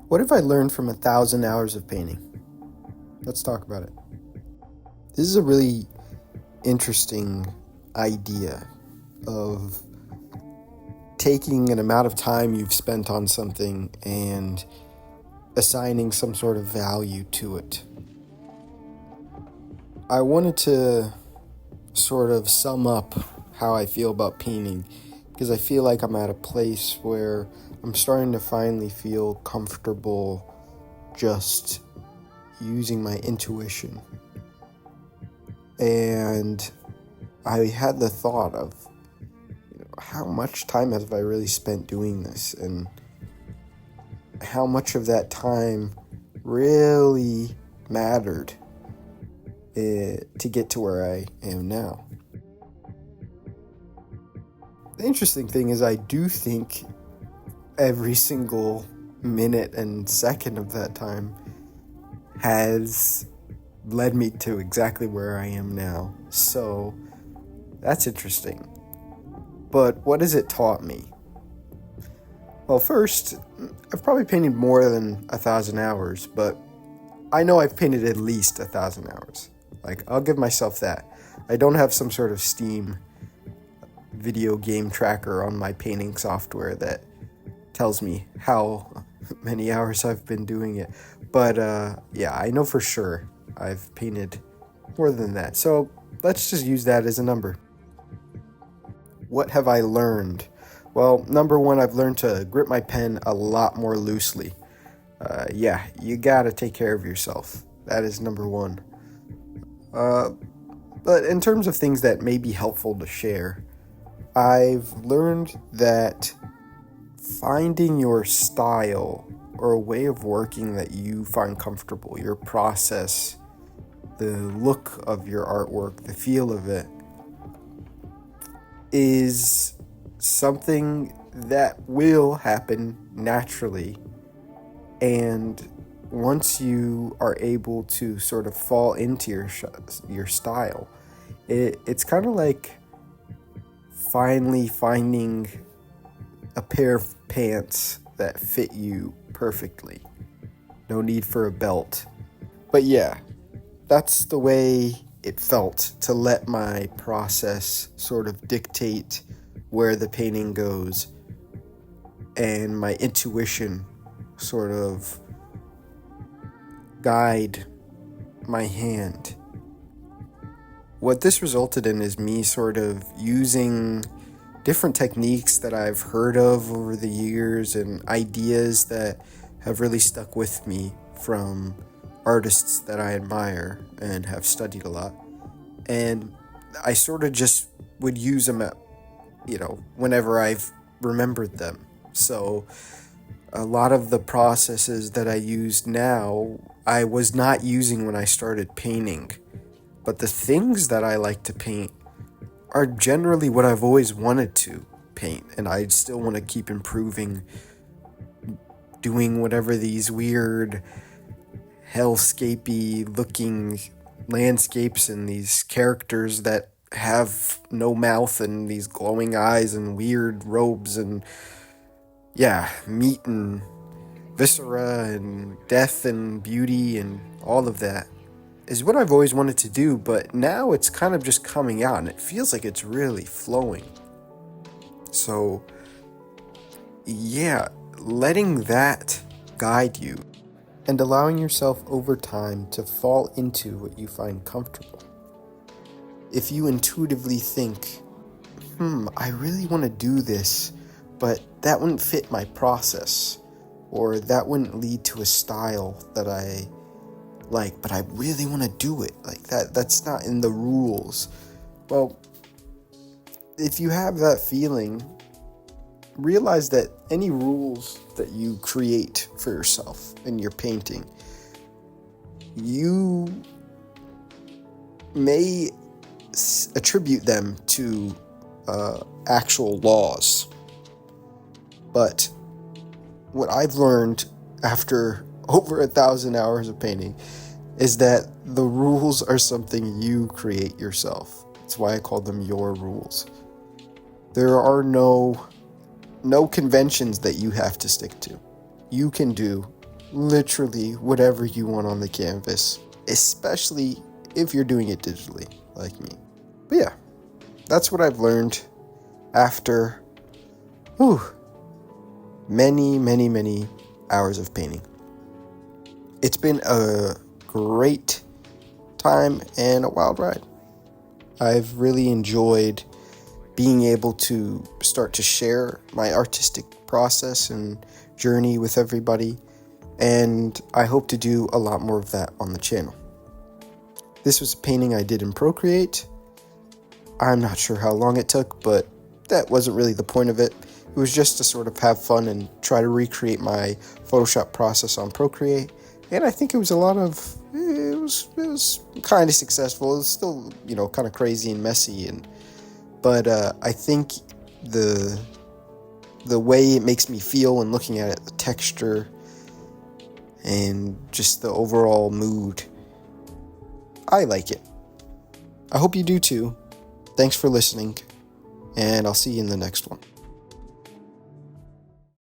What have I learned from 1,000 hours of painting? Let's talk about it. This is a really interesting idea of taking an amount of time you've spent on something and assigning some sort of value to it. I wanted to sort of sum up how I feel about painting because I feel like I'm at a place where I'm starting to finally feel comfortable just using my intuition. And I had the thought of, how much time have I really spent doing this, and how much of that time really mattered to get to where I am now. The interesting thing is I do think every single minute and second of that time has led me to exactly where I am now. So that's interesting. But what has it taught me? Well, first, I've probably painted more than 1,000 hours, but I know I've painted at least 1,000 hours. I'll give myself that. I don't have some sort of Steam video game tracker on my painting software that tells me how many hours I've been doing it. But yeah, I know for sure I've painted more than that. So let's just use that as a number. What have I learned? Well, number one, I've learned to grip my pen a lot more loosely. Yeah, you gotta take care of yourself. That is number one. But in terms of things that may be helpful to share, I've learned that finding your style or a way of working that you find comfortable, your process, the look of your artwork, the feel of it, is something that will happen naturally. And once you are able to sort of fall into your style, it's kind of like finally finding a pair of pants that fit you perfectly. No need for a belt. But yeah, that's the way it felt to let my process sort of dictate where the painting goes and my intuition sort of guide my hand. What this resulted in is me sort of using different techniques that I've heard of over the years and ideas that have really stuck with me from artists that I admire and have studied a lot. And I sort of just would use them at, whenever I've remembered them. So a lot of the processes that I use now, I was not using when I started painting. But the things that I like to paint are generally what I've always wanted to paint. And I still want to keep improving, doing whatever these weird hellscapey looking landscapes and these characters that have no mouth and these glowing eyes and weird robes and meat and viscera and death and beauty and all of that is what I've always wanted to do. But now it's kind of just coming out and it feels like it's really flowing. So yeah, letting that guide you and allowing yourself over time to fall into what you find comfortable. If you intuitively think, I really want to do this, but that wouldn't fit my process, or that wouldn't lead to a style that I like, but I really want to do it. That's not in the rules. Well, if you have that feeling, realize that any rules that you create for yourself in your painting, you may attribute them to actual laws. But what I've learned after over 1,000 hours of painting is that the rules are something you create yourself. That's why I call them your rules. There are no conventions that you have to stick to. You can do literally whatever you want on the canvas, especially if you're doing it digitally, like me. But yeah, that's what I've learned after many, many, many hours of painting. It's been a great time and a wild ride. I've really enjoyed being able to start to share my artistic process and journey with everybody, and I hope to do a lot more of that on the channel. This was a painting I did in Procreate. I'm not sure how long it took, but that wasn't really the point of it. It was just to sort of have fun and try to recreate my Photoshop process on Procreate, and I think it was kind of successful. It was still, kind of crazy and messy, but I think the way it makes me feel when looking at it, the texture, and just the overall mood, I like it. I hope you do too. Thanks for listening, and I'll see you in the next one.